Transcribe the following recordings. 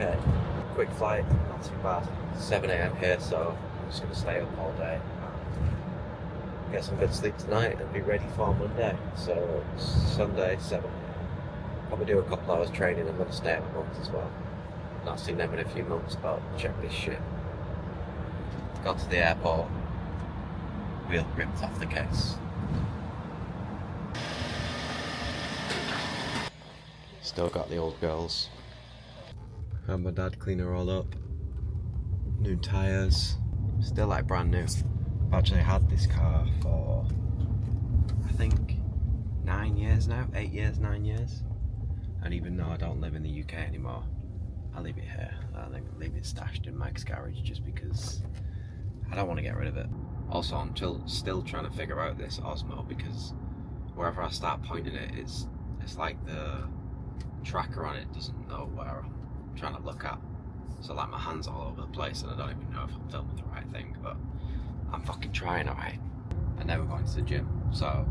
okay. Quick flight, not too bad. 7 a.m. here, so I'm just going to stay up all day. Get some good sleep tonight and be ready for Monday. So Sunday, 7 a.m. Probably do a couple hours training. I'm going to stay at my mum's as well. Not seen them in a few months, but check this shit. Got to the airport. Wheel ripped off the case. Still got the old girls. Had my dad clean her all up. New tyres. Still like brand new. I've actually had this car for, I think, 9 years now. 8 years, 9 years. And even though I don't live in the UK anymore, I leave it here. I leave it stashed in Mike's garage just because I don't want to get rid of it. Also, I'm still trying to figure out this Osmo because wherever I start pointing it, it's like the tracker on it doesn't know where I'm trying to look at. So like my hand's all over the place and I don't even know if I'm filming the right thing, but I'm fucking trying, alright. And then we're going to the gym. So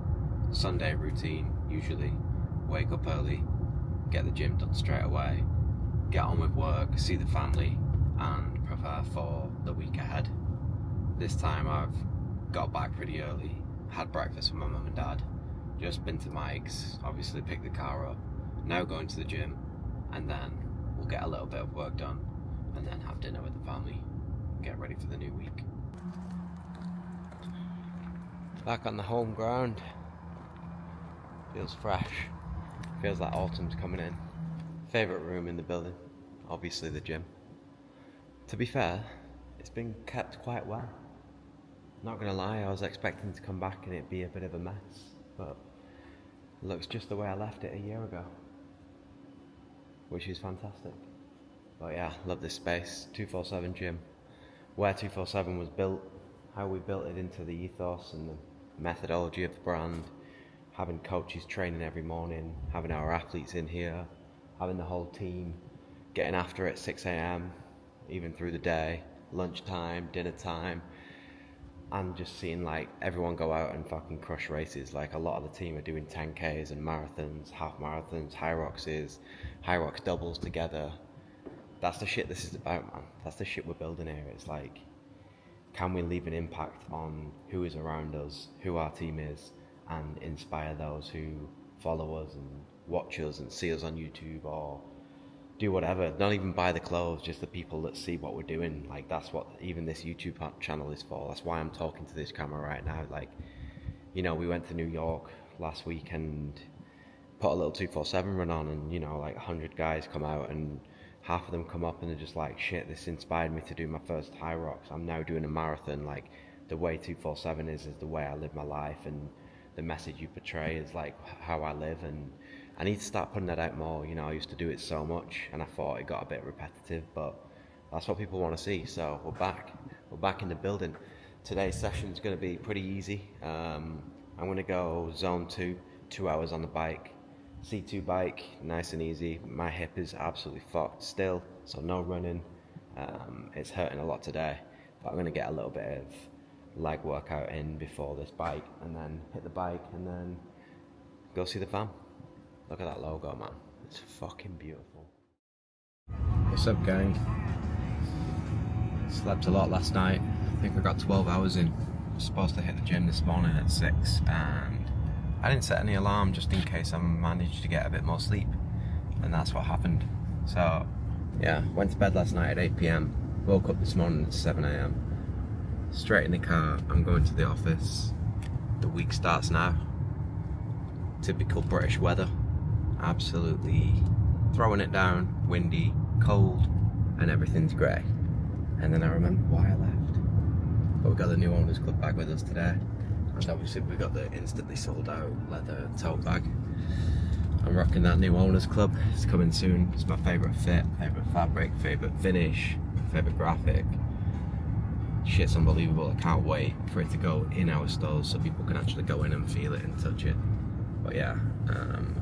Sunday routine, usually wake up early, get the gym done straight away, get on with work, see the family and prepare for the week ahead. This time I've got back pretty early, had breakfast with my mum and dad, just been to Mike's, obviously picked the car up, now going to the gym, and then we'll get a little bit of work done and then have dinner with the family, get ready for the new week. Back on the home ground. Feels fresh. Feels like autumn's coming in. Favourite room in the building, obviously the gym. To be fair, it's been kept quite well. Not gonna lie, I was expecting to come back and it'd be a bit of a mess, but it looks just the way I left it a year ago, which is fantastic. But yeah, love this space. 247 gym, where 247 was built, how we built it into the ethos and the methodology of the brand, having coaches training every morning, having our athletes in here, having the whole team getting after it 6 a.m, even through the day, lunchtime, dinner time, and just seeing like everyone go out and fucking crush races. Like a lot of the team are doing 10Ks and marathons, half marathons, high rocks doubles together. That's the shit this is about, man. That's the shit we're building here. It's like, can we leave an impact on who is around us, who our team is, and inspire those who follow us and watch us and see us on YouTube or do whatever, not even buy the clothes, just the people that see what we're doing. Like that's what even this YouTube channel is for. That's why I'm talking to this camera right now. Like, you know, we went to New York last week and put a little 247 run on, and you know, like 100 guys come out and half of them come up and they're just like, shit, this inspired me to do my first high rocks. I'm now doing a marathon. Like the way 247 is the way I live my life, and the message you portray is like how I live, and I need to start putting that out more. You know, I used to do it so much and I thought it got a bit repetitive, but that's what people want to see. So we're back in the building. Today's session is going to be pretty easy. I'm going to go zone 2 hours on the bike, C2 bike, nice and easy. My hip is absolutely fucked still, so no running. It's hurting a lot today, but I'm going to get a little bit of leg workout in before this bike, and then hit the bike and then go see the fam. Look at that logo, man. It's fucking beautiful. What's up, gang? Slept a lot last night. I think I got 12 hours in. I was supposed to hit the gym this morning at 6, and I didn't set any alarm just in case I managed to get a bit more sleep, and that's what happened. So yeah, went to bed last night at 8 p.m, woke up this morning at 7 a.m, straight in the car. I'm going to the office. The week starts now. Typical British weather, absolutely throwing it down, windy, cold, and everything's grey. And then I remember why I left. But we got the new owners club bag with us today, and obviously we got the instantly sold out leather tote bag. I'm rocking that new owners club. It's coming soon. It's my favourite fit, favourite fabric, favourite finish, favourite graphic. Shit's unbelievable. I can't wait for it to go in our stores so people can actually go in and feel it and touch it. But yeah,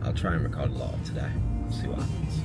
I'll try and record a lot today. See what happens.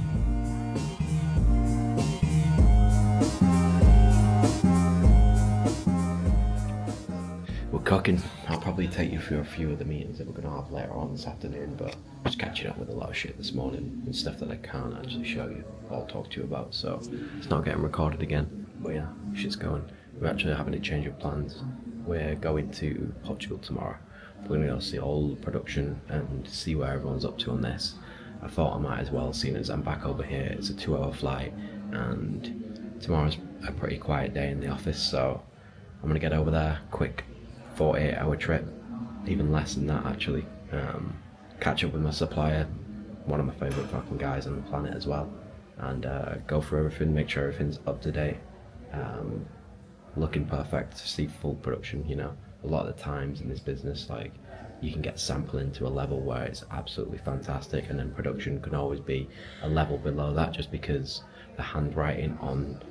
We'll we're cooking. I'll probably take you through a few of the meetings that we're going to have later on this afternoon, but just catching up with a lot of shit this morning and stuff that I can't actually show you or talk to you about, so it's not getting recorded again. But yeah, shit's going. We're actually having a change of plans. We're going to Portugal tomorrow. We're going to go see all the production and see where everyone's up to on this. I thought I might as well, seeing as I'm back over here. It's a 2-hour flight, and tomorrow's a pretty quiet day in the office, so I'm going to get over there, quick 48-hour trip, even less than that actually. Catch up with my supplier, one of my favourite fucking guys on the planet as well, and go through everything, make sure everything's up to date, looking perfect, see full production. You know, a lot of the times in this business, like, you can get sampling to a level where it's absolutely fantastic, and then production can always be a level below that, just because the handwriting on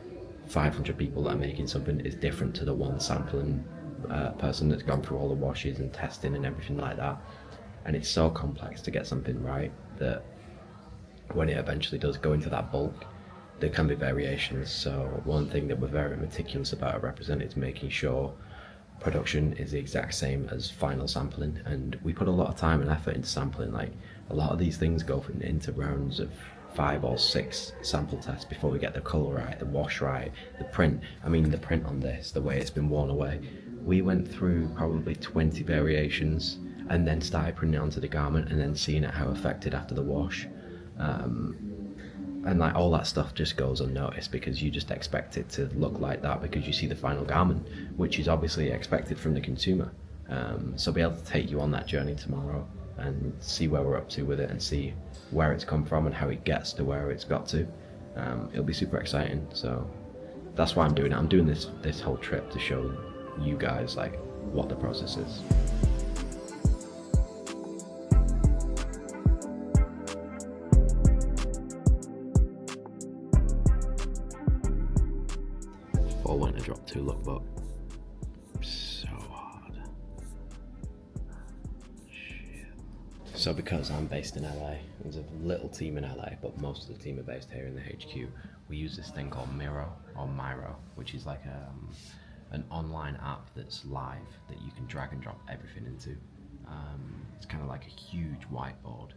500 people that are making something is different to the one sampling person that's gone through all the washes and testing and everything like that. And it's so complex to get something right that when it eventually does go into that bulk, there can be variations. So one thing that we're very meticulous about at Represent is making sure production is the exact same as final sampling, and we put a lot of time and effort into sampling. Like, a lot of these things go into rounds of 5 or 6 sample tests before we get the colour right, the wash right, the print. I mean, the print on this, the way it's been worn away, we went through probably 20 variations and then started printing it onto the garment and then seeing it how affected after the wash. And like, all that stuff just goes unnoticed because you just expect it to look like that because you see the final garment, which is obviously expected from the consumer. So be able to take you on that journey tomorrow and see where we're up to with it and see where it's come from and how it gets to where it's got to. It'll be super exciting. So that's why I'm doing it. I'm doing this whole trip to show you guys like what the process is. Before when I dropped 2 look, but so hard. Shit. So because I'm based in LA, there's a little team in LA, but most of the team are based here in the HQ. We use this thing called Miro, which is like an online app that's live that you can drag and drop everything into. It's kind of like a huge whiteboard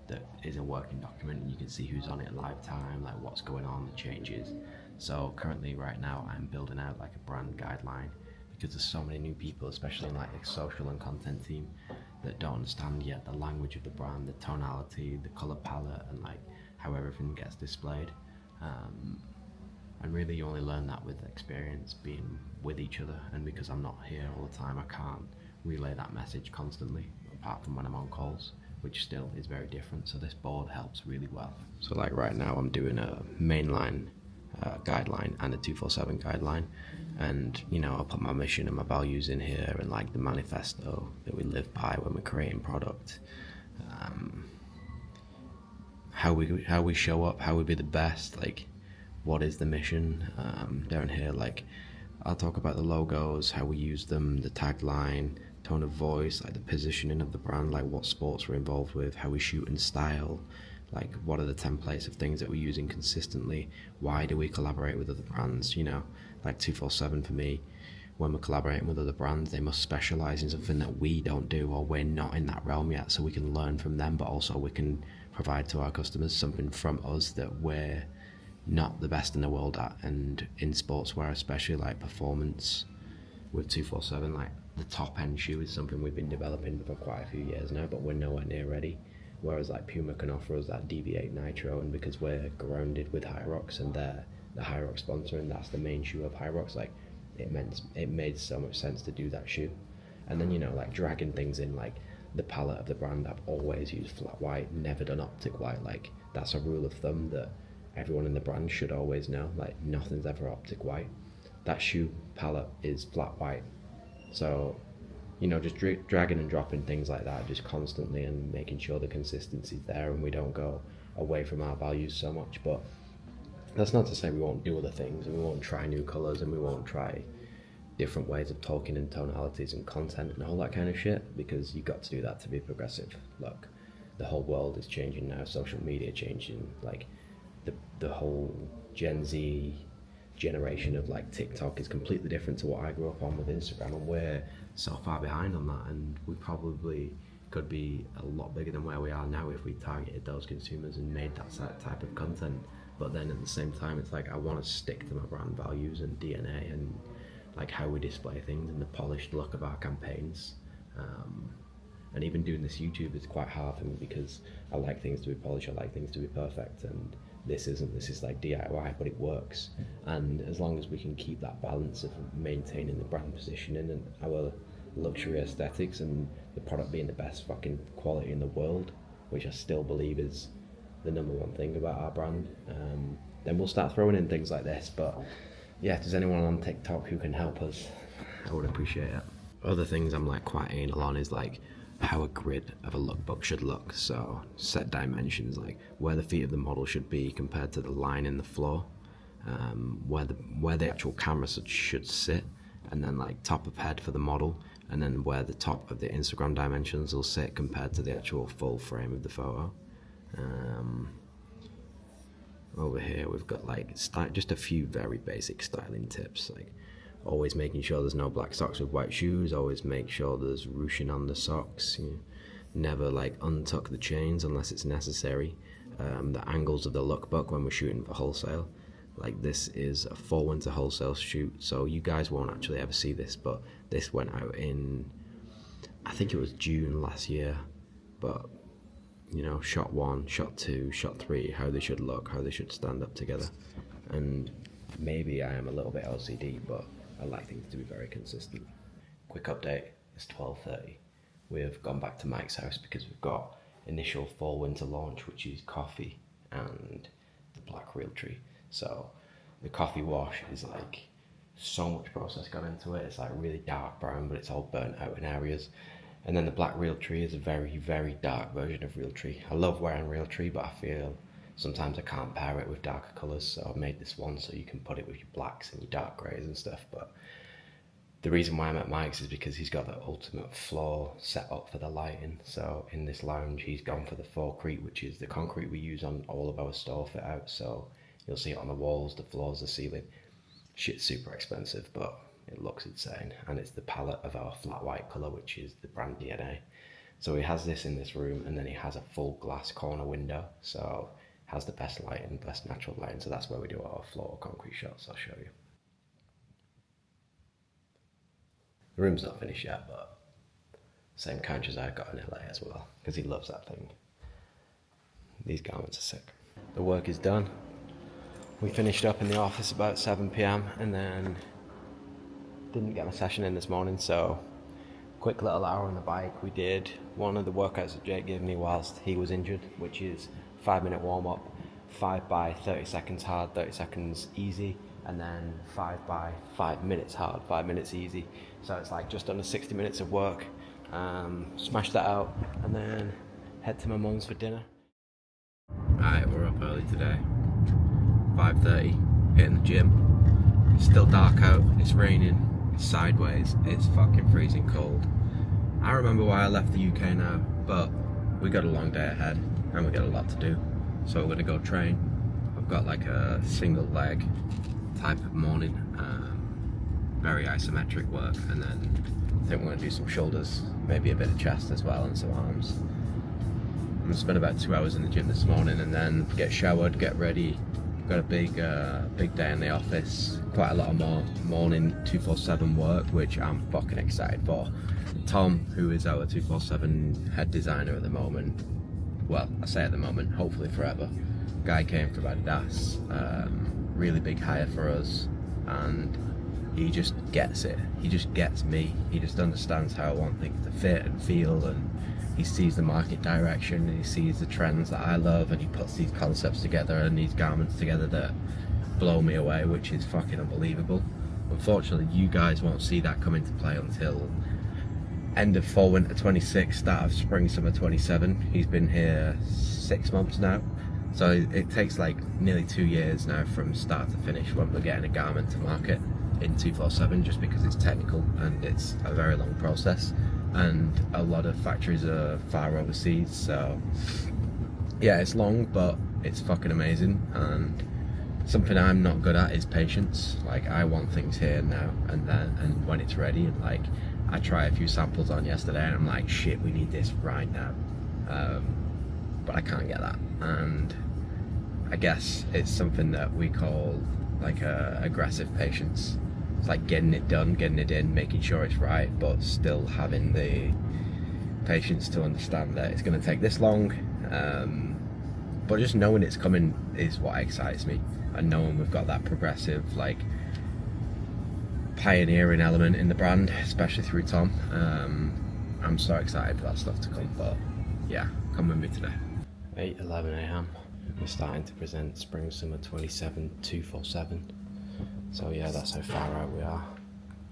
that is a working document, and you can see who's on it live time, like what's going on, the changes. So currently right now I'm building out like a brand guideline because there's so many new people, especially in like the social and content team, that don't understand yet the language of the brand, the tonality, the color palette, and like how everything gets displayed. And really you only learn that with experience, being with each other, and because I'm not here all the time, I can't relay that message constantly, apart from when I'm on calls, which still is very different. So this board helps really well. So like right now I'm doing a mainline guideline and a 247 guideline, and you know, I'll put my mission and my values in here, and like the manifesto that we live by when we're creating product, how we show up, how we be the best, like what is the mission. Down here, like, I'll talk about the logos, how we use them, the tagline, tone of voice, like the positioning of the brand, like what sports we're involved with, how we shoot and style, like what are the templates of things that we're using consistently, why do we collaborate with other brands. You know, like 247 for me, when we're collaborating with other brands, they must specialize in something that we don't do, or we're not in that realm yet, so we can learn from them, but also we can provide to our customers something from us that we're not the best in the world at. And in sportswear, especially like performance, with 247, like the top end shoe is something we've been developing for quite a few years now, but we're nowhere near ready. Whereas like Puma can offer us that DV8 Nitro, and because we're grounded with Hyrox and they're the Hyrox sponsor and that's the main shoe of Hyrox, like it made so much sense to do that shoe. And then, you know, like dragging things in, like the palette of the brand, I've always used flat white, never done optic white. Like that's a rule of thumb that everyone in the brand should always know, like nothing's ever optic white. That shoe palette is flat white. So, you know, just dragging and dropping things like that just constantly and making sure the consistency's there and we don't go away from our values so much. But that's not to say we won't do other things and we won't try new colours and we won't try different ways of talking and tonalities and content and all that kind of shit, because you've got to do that to be progressive. Look, the whole world is changing now, social media changing, like the whole Gen Z generation of like TikTok is completely different to what I grew up on with Instagram, and we're so far behind on that, and we probably could be a lot bigger than where we are now if we targeted those consumers and made that type of content. But then at the same time, it's like I want to stick to my brand values and DNA and like how we display things and the polished look of our campaigns. And even doing this YouTube is quite hard for me because I like things to be polished, I like things to be perfect, and this isn't. This is like DIY, but it works. And as long as we can keep that balance of maintaining the brand positioning and our luxury aesthetics and the product being the best fucking quality in the world, which I still believe is the number one thing about our brand, then we'll start throwing in things like this. But yeah, if there's anyone on TikTok who can help us, I would appreciate it. Other things I'm like quite anal on is like how a grid of a lookbook should look. So set dimensions, like where the feet of the model should be compared to the line in the floor, where the actual camera should sit, and then like top of head for the model, and then where the top of the Instagram dimensions will sit compared to the actual full frame of the photo. Over here we've got like just a few very basic styling tips, like always making sure there's no black socks with white shoes, always make sure there's ruching on the socks, never like untuck the chains unless it's necessary. The angles of the lookbook when we're shooting for wholesale, like this is a fall winter wholesale shoot, so you guys won't actually ever see this, but this went out in, I think it was June last year. But shot 1, shot 2, shot 3, how they should look, how they should stand up together. And maybe I am a little bit OCD, but I like things to be very consistent. Quick update, it's 12:30. We've gone back to Mike's house because we've got initial fall winter launch, which is coffee and the black real tree. So the coffee wash is like so much process gone into it. It's like really dark brown, but it's all burnt out in areas. And then the black real tree is a very, very dark version of real tree. I love wearing real tree, but I feel sometimes I can't pair it with darker colours, so I've made this one so you can put it with your blacks and your dark greys and stuff. But the reason why I'm at Mike's is because he's got the ultimate floor set up for the lighting. So in this lounge, he's gone for the Forecrete, which is the concrete we use on all of our store fit out. So you'll see it on the walls, the floors, the ceiling. Shit's super expensive, but it looks insane, and it's the palette of our flat white colour, which is the brand DNA. So he has this in this room, and then he has a full glass corner window, so has the best lighting, best natural lighting. So that's where we do our floor concrete shots. I'll show you. The room's not finished yet, but same couch as I got in LA as well, because he loves that thing. These garments are sick. The work is done. We finished up in the office about 7 p.m. and then didn't get my session in this morning, so quick little hour on the bike. We did one of the workouts that Jake gave me whilst he was injured, which is 5-minute warm-up, 5 by 30 seconds hard, 30 seconds easy, and then 5 by 5 minutes hard, 5 minutes easy. So it's like just under 60 minutes of work. Smash that out and then head to my mum's for dinner. Alright, we're up early today, 5:30, hitting the gym. It's still dark out, it's raining, it's sideways, it's fucking freezing cold. I remember why I left the UK now, but we got a long day ahead and we got a lot to do. So we're gonna go train. I've got like a single leg type of morning, very isometric work, and then I think we're gonna do some shoulders, maybe a bit of chest as well and some arms. I'm gonna spend about 2 hours in the gym this morning and then get showered, get ready. Got a big day in the office, quite a lot of more morning 247 work, which I'm fucking excited for. Tom, who is our 247 head designer at the moment, well, I say at the moment, hopefully forever, guy came from Adidas, really big hire for us, and he just gets it. He just gets me. He just understands how I want things to fit and feel, and he sees the market direction, and he sees the trends that I love, and he puts these concepts together and these garments together that blow me away, which is fucking unbelievable. Unfortunately, you guys won't see that come into play until end of fall winter 26, start of spring summer 27. He's been here 6 months now, so it takes like nearly 2 years now from start to finish when we're getting a garment to market in 247, just because it's technical and it's a very long process, and a lot of factories are far overseas. So yeah, it's long, but it's fucking amazing, and something I'm not good at is patience. Like, I want things here now and then, and when it's ready. And like, I tried a few samples on yesterday and I'm like, shit, we need this right now. But I can't get that. And I guess it's something that we call like aggressive patience. It's like getting it done, getting it in, making sure it's right, but still having the patience to understand that it's going to take this long. But just knowing it's coming is what excites me, and knowing we've got that progressive, like, pioneering element in the brand, especially through Tom. I'm so excited for that stuff to come. But yeah, come with me today. 8:11 a.m. We're starting to present Spring Summer 27 247. So yeah, that's how far out we are.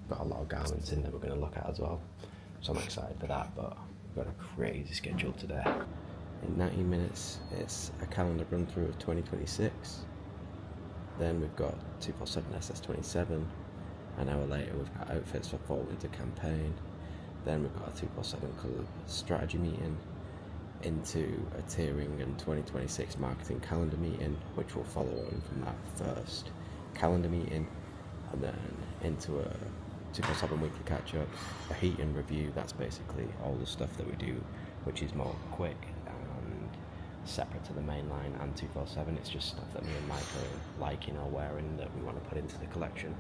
Got a lot of garments in that we're going to look at as well. So I'm excited for that, but we've got a crazy schedule today. In 90 minutes, it's a calendar run through of 2026. Then we've got 247 SS27. An hour later, we've got outfits for fall winter campaign. Then we've got a 247 colour strategy meeting into a tiering and 2026 marketing calendar meeting, which will follow on from that first calendar meeting, and then into a 247 weekly catch up, a Heaton review. That's basically all the stuff that we do, which is more quick and separate to the main line and 247. It's just stuff that me and Mike are liking or wearing that we want to put into the collection,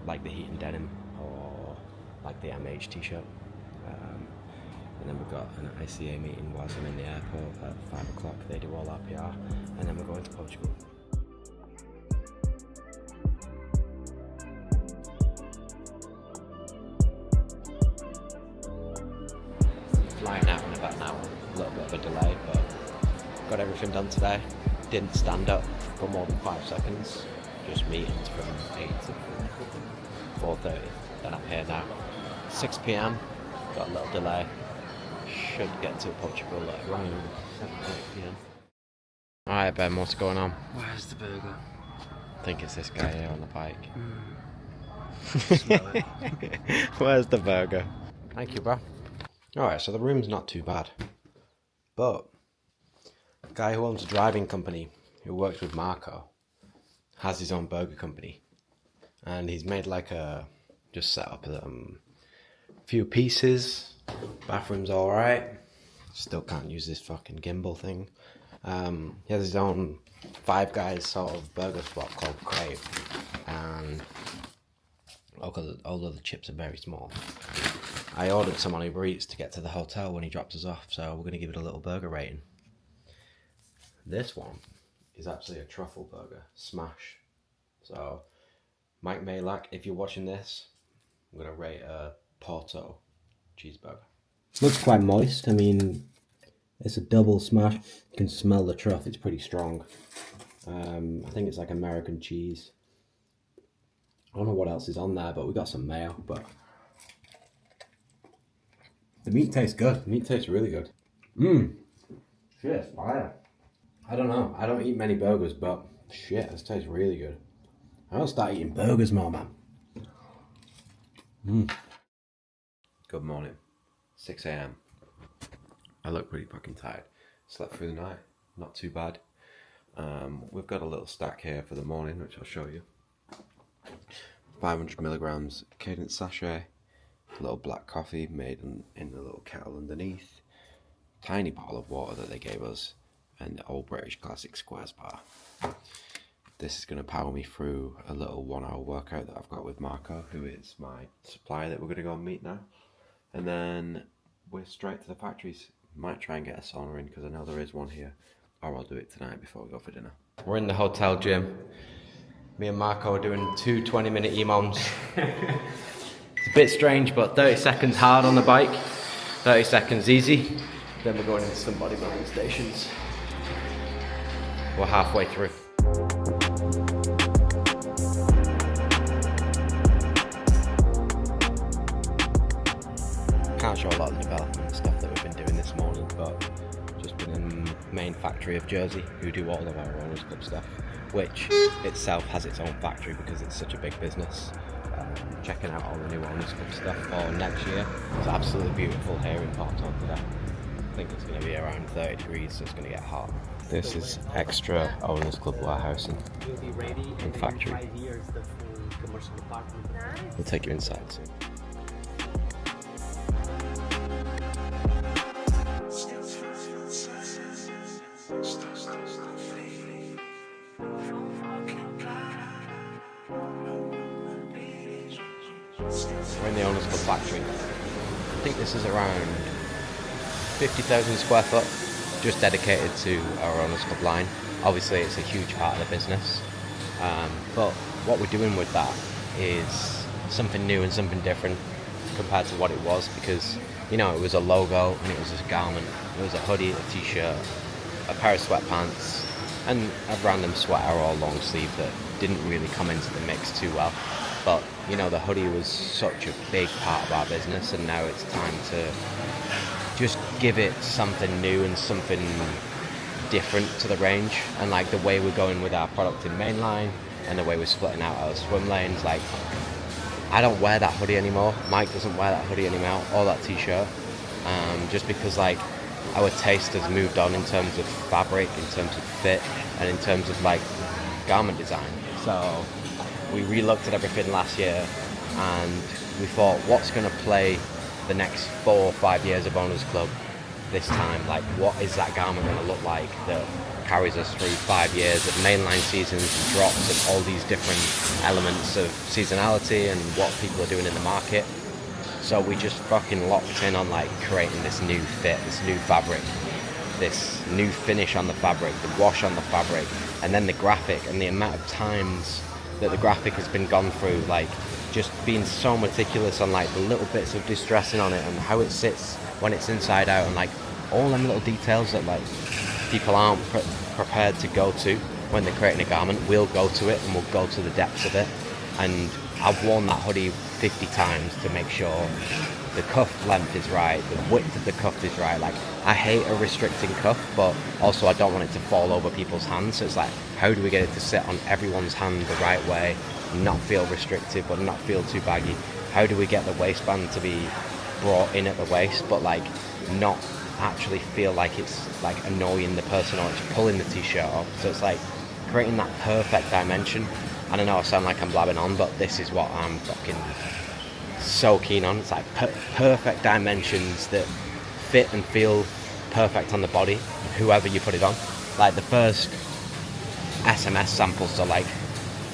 like the Heaton denim or like the MH t-shirt. And then we've got an ICA meeting whilst I'm in the airport at 5 o'clock. They do all our PR, and then we're going to Portugal. Flying out in about an hour, a little bit of a delay, but got everything done today. Didn't stand up for more than 5 seconds, just meetings from 8 to 4:30. Then I'm here now, 6 p.m, got a little delay. Should get to Portugal at around 7 or 8 p.m. Alright Ben, what's going on? Where's the burger? I think it's this guy here on the bike. Smell it. Where's the burger? Thank you, bro. Alright, so the room's not too bad. But a guy who owns a driving company, who works with Marco, has his own burger company. And he's made like just set up a few pieces. Bathroom's alright. Still can't use this fucking gimbal thing. He has his own Five Guys sort of burger spot called Crave. And all of the chips are very small. I ordered some on Uber Eats to get to the hotel when he drops us off, so we're going to give it a little burger rating. This one is actually a truffle burger. Smash. So, Mike Malak, if you're watching this, I'm going to rate a Porto cheeseburger. Looks quite moist. I mean, it's a double smash. You can smell the truff. It's pretty strong. I think it's like American cheese. I don't know what else is on there, but we got some mayo. But the meat tastes good. The meat tastes really good. Shit, it's fire. I don't know. I don't eat many burgers, but shit, this tastes really good. I don't start eating burgers more, man. Good morning. 6 a.m. I look pretty fucking tired. Slept through the night. Not too bad. We've got a little stack here for the morning, which I'll show you. 500 milligrams Cadence sachet. A little black coffee made in the little kettle underneath. Tiny bottle of water that they gave us. And the Old British Classic Squares bar. This is going to power me through a little 1 hour workout that I've got with Marco, who is my supplier that we're going to go and meet now. And then we're straight to the factories. Might try and get a sauna in because I know there is one here. Or I'll do it tonight before we go for dinner. We're in the hotel gym. Me and Marco are doing 2 20-minute EMOMs. It's a bit strange, but 30 seconds hard on the bike. 30 seconds easy. Then we're going into some bodybuilding stations. We're halfway through. Can't show a lot of the development stuff that we've been doing this morning, but just been in the main factory of Jersey, who do all of our Owners Club stuff, which itself has its own factory because it's such a big business. Checking out all the new Owners Club stuff for next year. It's absolutely beautiful here in Porto today. I think it's going to be around 30 degrees, so it's going to get hot. This is extra Owners Club warehousing and factory. We'll take you inside. We're in the Owners Club factory. I think this is around 50,000 square foot, just dedicated to our Owners Club line. Obviously it's a huge part of the business, but what we're doing with that is something new and something different compared to what it was, because you know, it was a logo and it was a garment. It was a hoodie, a t-shirt, a pair of sweatpants, and a random sweater or long sleeve that didn't really come into the mix too well. But you know, the hoodie was such a big part of our business, and now it's time to just give it something new and something different to the range. And like the way we're going with our product in mainline and the way we're splitting out our swim lanes, like I don't wear that hoodie anymore. Mike doesn't wear that hoodie anymore, or that t-shirt, just because like our taste has moved on in terms of fabric, in terms of fit, and in terms of like garment design. So we re-looked at everything last year and we thought, what's going to play the next 4 or 5 years of Owners Club this time? Like, what is that garment going to look like that carries us through 5 years of mainline seasons and drops and all these different elements of seasonality and what people are doing in the market? So we just fucking locked in on like creating this new fit, this new fabric, this new finish on the fabric, the wash on the fabric, and then the graphic, and the amount of times that the graphic has been gone through, like just being so meticulous on like the little bits of distressing on it and how it sits when it's inside out, and like all them little details that like people aren't prepared to go to when they're creating a garment. We'll go to it and we'll go to the depths of it. And I've worn that hoodie 50 times to make sure the cuff length is right, the width of the cuff is right. Like, I hate a restricting cuff, but also I don't want it to fall over people's hands. So it's like, how do we get it to sit on everyone's hand the right way, not feel restrictive but not feel too baggy? How do we get the waistband to be brought in at the waist but like not actually feel like it's like annoying the person or it's pulling the t-shirt off? So it's like creating that perfect dimension. I don't know, I sound like I'm blabbing on, but this is what I'm fucking so keen on. It's like perfect dimensions that fit and feel perfect on the body, whoever you put it on. Like the first SMS samples, so like,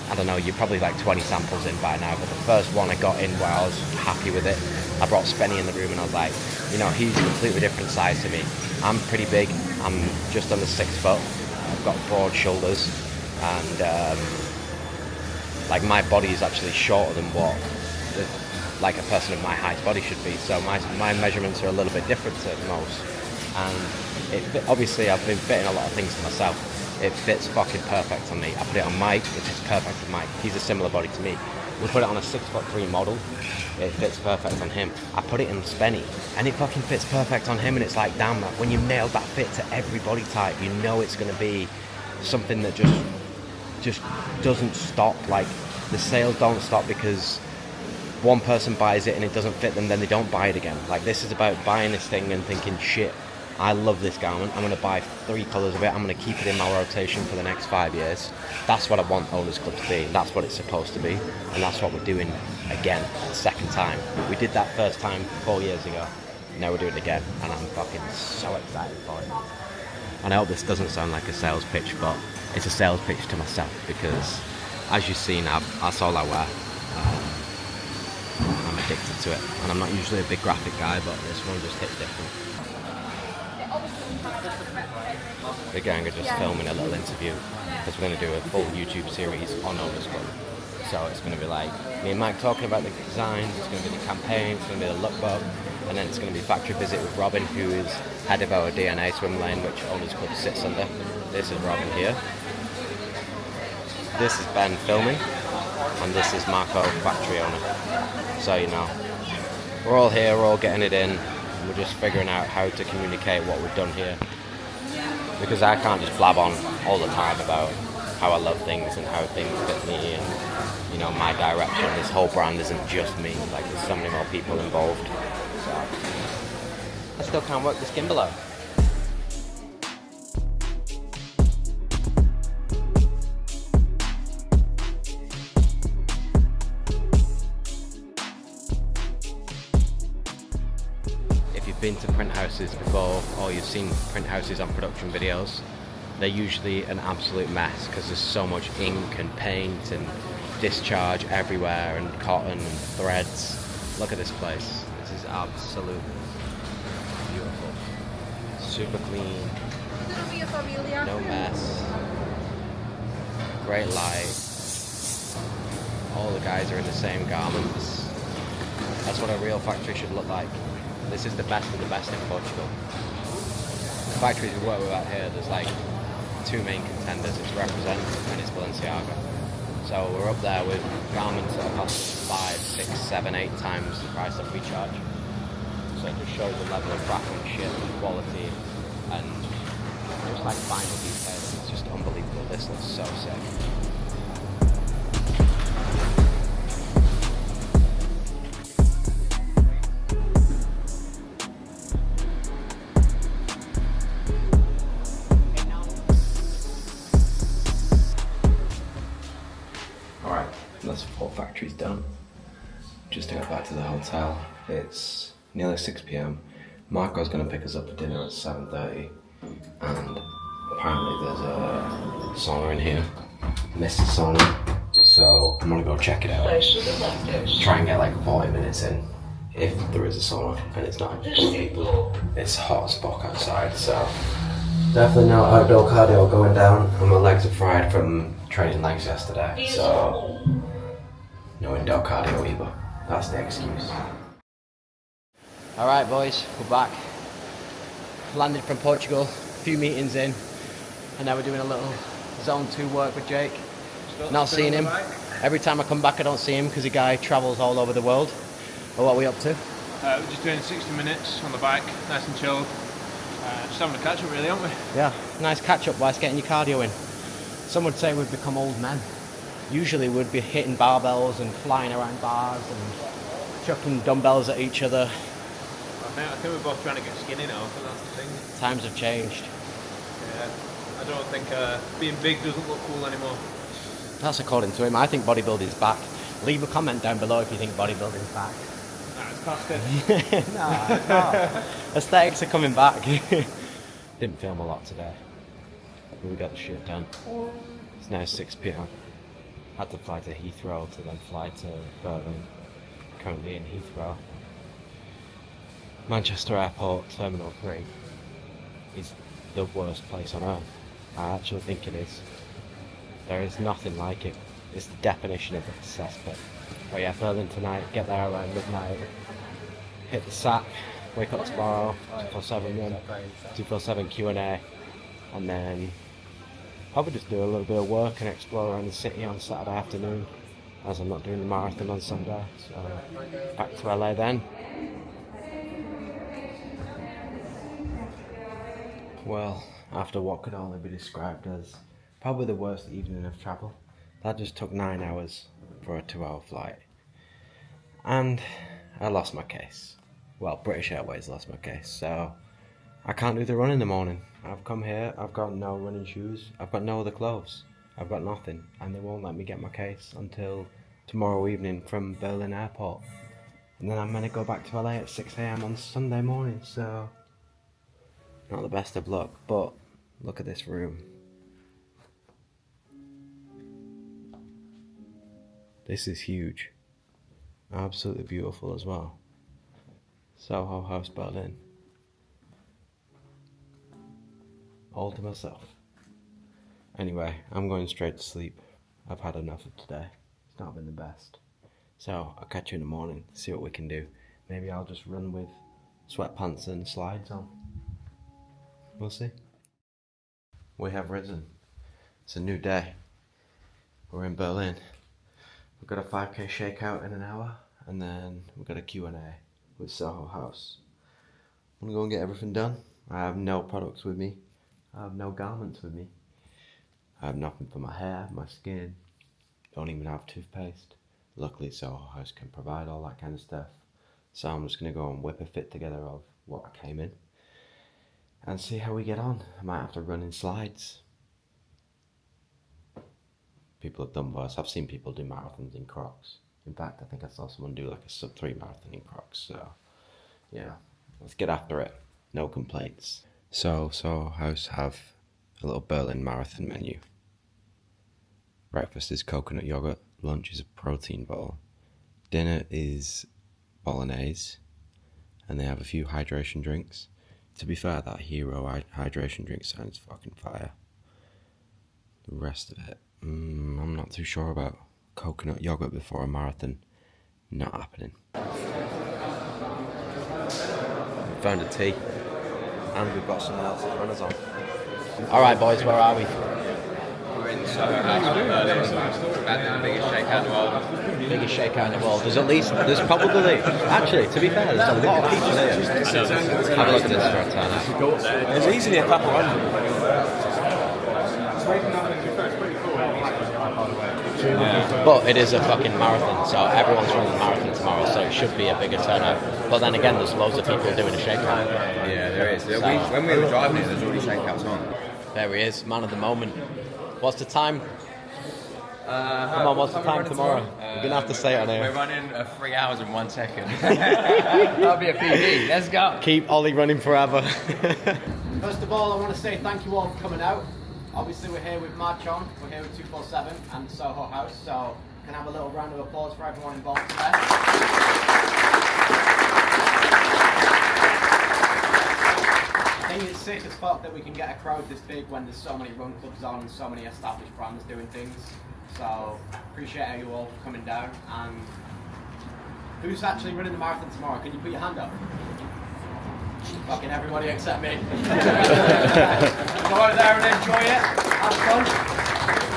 I don't know, you're probably like 20 samples in by now, but the first one I got in where I was happy with it, I brought Spenny in the room and I was like, you know, he's a completely different size to me. I'm pretty big, I'm just under 6 foot, I've got broad shoulders, and like my body is actually shorter than what like a person of my height body should be. So my measurements are a little bit different to most. And obviously I've been fitting a lot of things to myself. It fits fucking perfect on me. I put it on Mike, it fits perfect on Mike. He's a similar body to me. We put it on a 6'3" model, it fits perfect on him. I put it in Spenny, and it fucking fits perfect on him, and it's like, damn, when you nail that fit to every body type, you know it's gonna be something that just doesn't stop. Like, the sales don't stop because one person buys it and it doesn't fit them, then they don't buy it again. Like, this is about buying this thing and thinking, shit, I love this garment, I'm going to buy 3 colours of it, I'm going to keep it in my rotation for the next 5 years. That's what I want Owners Club to be, that's what it's supposed to be, and that's what we're doing again, the second time. We did that first time 4 years ago, now we're doing it again, and I'm fucking so excited for it. And I hope this doesn't sound like a sales pitch, but it's a sales pitch to myself, because as you've seen, that's all I wear. I'm addicted to it, and I'm not usually a big graphic guy, but this one just hit different. The gang are just filming a little interview because we're going to do a full YouTube series on Owners Club. So it's going to be like me and Mike talking about the designs, it's going to be the campaign, it's going to be the lookbook, and then it's going to be factory visit with Robin, who is head of our DNA swim lane, which Owners Club sits under. This is Robin here. This is Ben filming, and this is Marco, factory owner. So, you know, we're all here, we're all getting it in, and we're just figuring out how to communicate what we've done here. Because I can't just blab on all the time about how I love things and how things fit me and, you know, my direction. This whole brand isn't just me, like there's so many more people involved. So I still can't work this gimbal out. you've been to print houses before or you've seen print houses on production videos, they're usually an absolute mess because there's so much ink and paint and discharge everywhere and cotton and threads. Look at this place. This is absolutely beautiful. Super clean. No mess. Great light. All the guys are in the same garments. That's what a real factory should look like. This is the best of the best in Portugal. The factories we work with out here, there's like two main contenders. It's Represent and it's Balenciaga. So we're up there with garments that cost 5, 6, 7, 8 times the price that we charge. So it just shows the level of craftsmanship and quality and just like final detail. It's just unbelievable. This looks so sick. Alright, that's 4 factories done. Just to get back to the hotel. It's nearly 6 PM. Marco's going to pick us up for dinner at 7:30, and apparently there's a sauna in here. Missed the sauna, so I'm going to go check it out. Try and get like 40 minutes in, if there is a sauna, and it's not people. It's hot as fuck outside, so definitely no outdoor cardio going down, and my legs are fried from training legs yesterday, so no indoor cardio either. That's the excuse. Alright boys, we're back. Landed from Portugal, a few meetings in, and now we're doing a little zone 2 work with Jake. Not seeing him. Every time I come back I don't see him because the guy travels all over the world. But what are we up to? We're just doing 60 minutes on the bike, nice and chilled. Just having a catch up really, aren't we? Yeah, nice catch up whilst getting your cardio in. Some would say we've become old men. Usually we'd be hitting barbells and flying around bars and chucking dumbbells at each other. I think we're both trying to get skinny now, but that's the thing. Times have changed. Yeah, I don't think being big doesn't look cool anymore. That's according to him. I think bodybuilding's back. Leave a comment down below if you think bodybuilding's back. Nah, it's past it. No, it's not. Aesthetics are coming back. Didn't film a lot today, but we got the shit done. It's now 6 PM. Had to fly to Heathrow to then fly to Berlin. Currently in Heathrow. Manchester Airport, Terminal 3 is the worst place on earth. I actually think it is. There is nothing like it. It's the definition of a cesspit. But yeah, Berlin tonight, get there around midnight, hit the sack, wake up tomorrow, 247 run, 247 Q&A, and then probably just do a little bit of work and explore around the city on Saturday afternoon, as I'm not doing the marathon on Sunday. So back to LA then. Well, after what could only be described as probably the worst evening of travel, that just took 9 hours for a 2-hour flight. And I lost my case. Well, British Airways lost my case, so I can't do the run in the morning. I've come here, I've got no running shoes, I've got no other clothes, I've got nothing, and they won't let me get my case until tomorrow evening from Berlin Airport. And then I'm going to go back to LA at 6 AM on Sunday morning, so not the best of luck, but look at this room. This is huge. Absolutely beautiful as well. Soho House, Berlin. All to myself. Anyway, I'm going straight to sleep. I've had enough of today. It's not been the best. So I'll catch you in the morning, see what we can do. Maybe I'll just run with sweatpants and slides on. We'll see. We have risen. It's a new day. We're in Berlin. We've got a 5k shakeout in an hour, and then we've got a Q&A with Soho House. I'm gonna go and get everything done. I have no products with me. I have no garments with me. I have nothing for my hair, my skin. Don't even have toothpaste. Luckily Soho House can provide all that kind of stuff. So I'm just gonna go and whip a fit together of what I came in and see how we get on. I might have to run in slides. People have done worse. I've seen people do marathons in Crocs. In fact, I think I saw someone do like a sub 3 marathon in Crocs. So, yeah, let's get after it. No complaints. So House have a little Berlin marathon menu. Breakfast is coconut yogurt, lunch is a protein bowl, dinner is bolognese, and they have a few hydration drinks. To be fair, that Hero hydration drink sounds fucking fire. The rest of it, I'm not too sure about. Coconut yogurt before a marathon, not happening. Found a tea, and we've got someone else's runners on. Alright boys, where are we? We're in Soho House in Berlin, about the biggest shakeout in the world. Biggest shakeout in the world. There's probably, actually, to be fair, there's a lot of people here. Have a look at this for a time. There's easily a couple hundred. Yeah. But it is a fucking marathon, so everyone's running the marathon tomorrow, so it should be a bigger turnout. But then again, there's loads of people doing a shakeout. Yeah, there is. So, when we were driving here, there's already shakeouts on. There he is, man of the moment. What's the time? Come on, what's the time tomorrow? We're going to have to say it on We're here. running 3 hours and 1 second. That'll be a PB. Let's go. Keep Ollie running forever. First of all, I want to say thank you all for coming out. Obviously, we're here with March On, we're here with 247 and Soho House, so can I have a little round of applause for everyone involved today? I think it's sick as fuck that we can get a crowd this big when there's so many run clubs on and so many established brands doing things. So, appreciate you all for coming down. And who's actually running the marathon tomorrow? Can you put your hand up? Fucking everybody except me. Go out there and enjoy it. Have fun.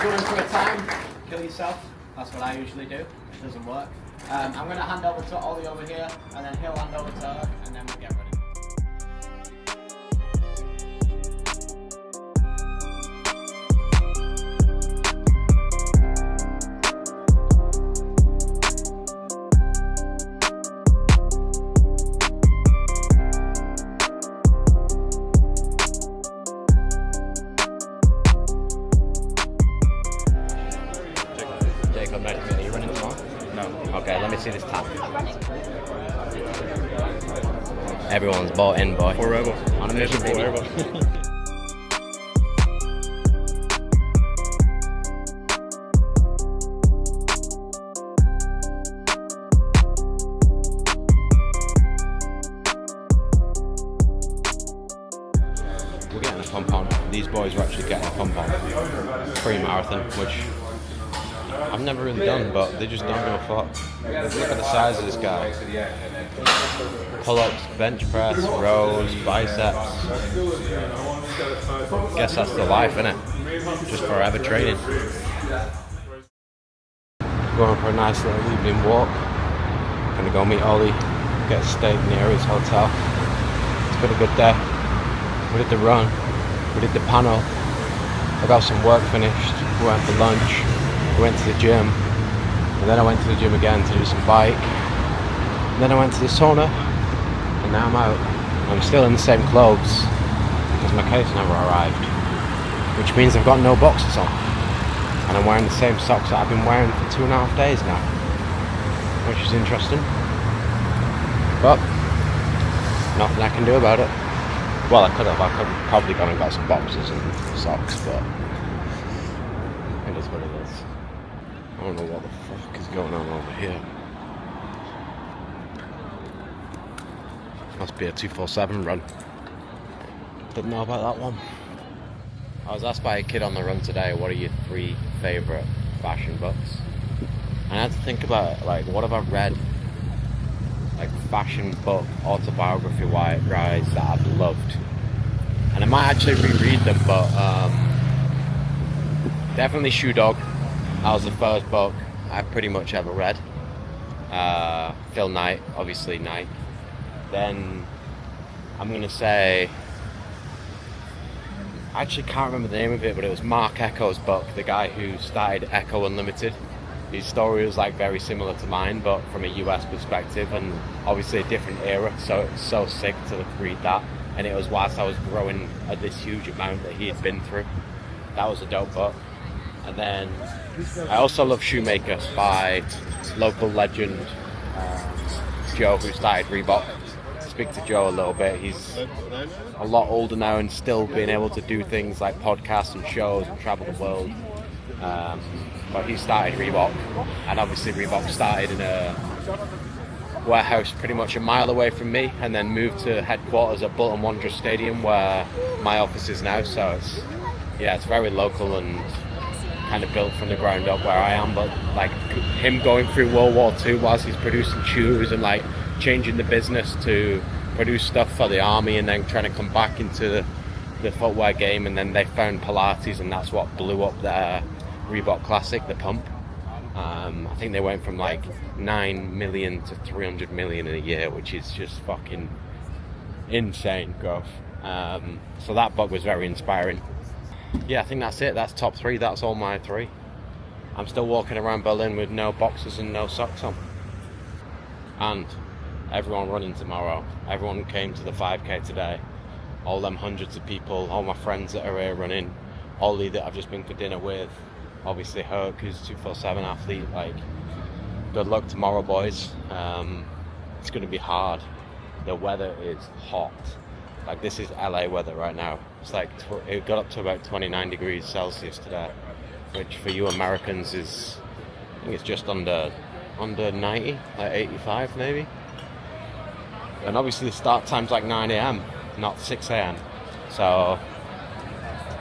Go in for a time. Kill yourself. That's what I usually do. It doesn't work. I'm going to hand over to Ollie over here, and then he'll hand over to her, and then we'll get ready. Are you running tomorrow? No. Okay, let me see this tap. Everyone's bought in, boy. Forever. On a mission, baby. Forever. We're getting a pump on. These boys are actually getting a pump on. Pre-marathon, which I've never really done, but they just don't give a fuck. Look at the size of this guy. Pull-ups, bench press, rows, biceps. Guess that's the life, innit? Just forever training. Going for a nice little evening walk. Gonna go meet Ollie, get a steak near his hotel. It's been a good day. We did the run, we did the panel. I got some work finished, we went for lunch. I went to the gym, and then I went to the gym again to do some bike, and then I went to the sauna, and now I'm out. I'm still in the same clothes, because my case never arrived, which means I've got no boxers on, and I'm wearing the same socks that I've been wearing for 2.5 days now, which is interesting, but nothing I can do about it. Well, I could probably gone and got some boxers and socks, but it is what it is. I don't know what the fuck is going on over here. Must be a 247 run. Didn't know about that one. I was asked by a kid on the run today, what are your 3 favourite fashion books? And I had to think about it, like, what have I read? Like, fashion book, autobiography wise that I've loved. And I might actually reread them, but definitely Shoe Dog. That was the first book I pretty much ever read. Phil Knight, obviously Knight. Then I'm going to say, I actually can't remember the name of it, but it was Mark Echo's book, the guy who started Echo Unlimited. His story was like very similar to mine, but from a US perspective, and obviously a different era, so it was so sick to read that. And it was whilst I was growing at this huge amount that he had been through. That was a dope book. And then I also love Shoemaker by local legend Joe, who started Reebok. speak to Joe a little bit. He's a lot older now and still being able to do things like podcasts and shows and travel the world. But he started Reebok, and obviously Reebok started in a warehouse pretty much a mile away from me, and then moved to headquarters at Bolton Wanderers Stadium where my office is now. So it's very local and kind of built from the ground up where I am. But like him going through World War II whilst he's producing shoes and like changing the business to produce stuff for the army, and then trying to come back into the footwear game, and then they found Pilates, and that's what blew up their Reebok Classic, the pump. I think they went from like 9 million to 300 million in a year, which is just fucking insane growth. So that book was very inspiring. Yeah, I think that's it. That's top 3. That's all my 3. I'm still walking around Berlin with no boxers and no socks on. And everyone running tomorrow. Everyone came to the 5k today. All them hundreds of people, all my friends that are here running, Ollie that I've just been for dinner with, obviously Herc, who's 247 athlete. Like, good luck tomorrow, boys. It's going to be hard. The weather is hot. Like, this is LA weather right now. It's like it got up to about 29 degrees Celsius today, which for you Americans is, I think it's just under 90, like 85 maybe. And obviously the start time's like 9 a.m, not 6 a.m. So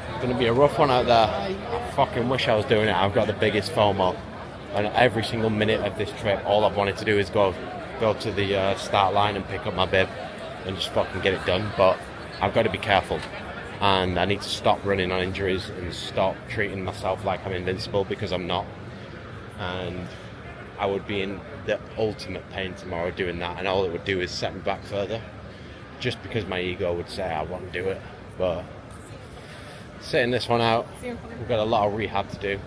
it's going to be a rough one out there. I fucking wish I was doing it. I've got the biggest FOMO, and every single minute of this trip, all I've wanted to do is go to the start line and pick up my bib and just fucking get it done. But I've got to be careful, and I need to stop running on injuries and stop treating myself like I'm invincible, because I'm not. And I would be in the ultimate pain tomorrow doing that, and all it would do is set me back further, just because my ego would say I want to do it. But sitting this one out, we've got a lot of rehab to do,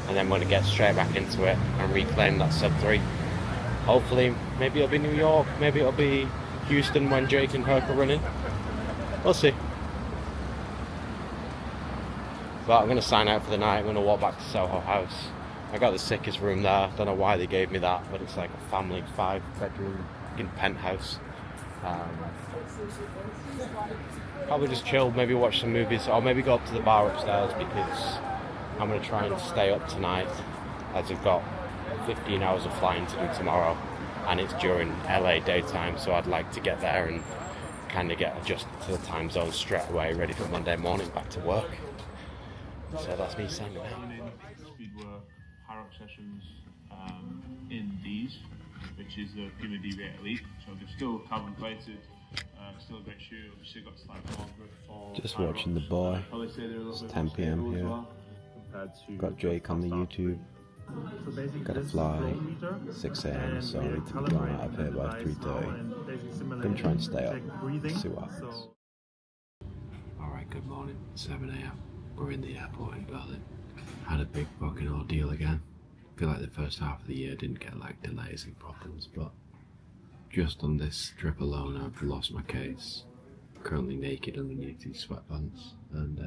and then we're going to get straight back into it and reclaim that sub 3. Hopefully, maybe it'll be New York, maybe it'll be Houston when Jake and Herc are running. We'll see. But I'm going to sign out for the night. I'm going to walk back to Soho House. I got the sickest room there. Don't know why they gave me that, but it's like a family 5-bedroom penthouse. Probably just chill, maybe watch some movies, or maybe go up to the bar upstairs, because I'm going to try and stay up tonight, as I've got 15 hours of flying to do tomorrow, and it's during LA daytime, so I'd like to get there and kind of get adjusted to the time zone straight away, ready for Monday morning back to work. So that's me signing out. Speed work, Harrock sessions in these, which is the Puma D8 Elite. So they're still carbon plated, still a great shoe. Obviously got slightly longer for Just watching the boy. It's 10 p.m. here. Got Jake on the YouTube. Gotta fly 6 a.m, so I need to be going out of here by 3:30. Gonna try and stay up, see what happens. Alright, good morning, 7 a.m. We're in the airport in Berlin. Had a big fucking ordeal again. Feel like the first half of the year didn't get like delays and problems, but just on this trip alone I've lost my case. Currently naked underneath these sweatpants, and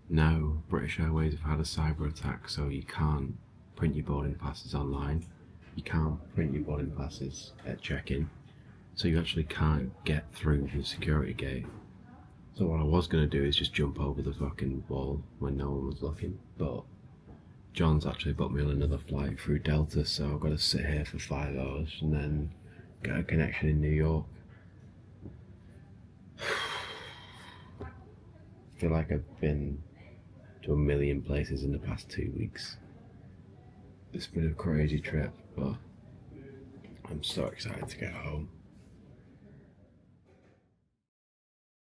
now British Airways have had a cyber attack, so you can't print your boarding passes online. You can't print your boarding passes at check-in, so you actually can't get through the security gate. So what I was going to do is just jump over the fucking wall when no one was looking, but John's actually booked me on another flight through Delta, so I've got to sit here for 5 hours and then get a connection in New York. I feel like I've been to a million places in the past 2 weeks. It's been a crazy trip, but I'm so excited to get home.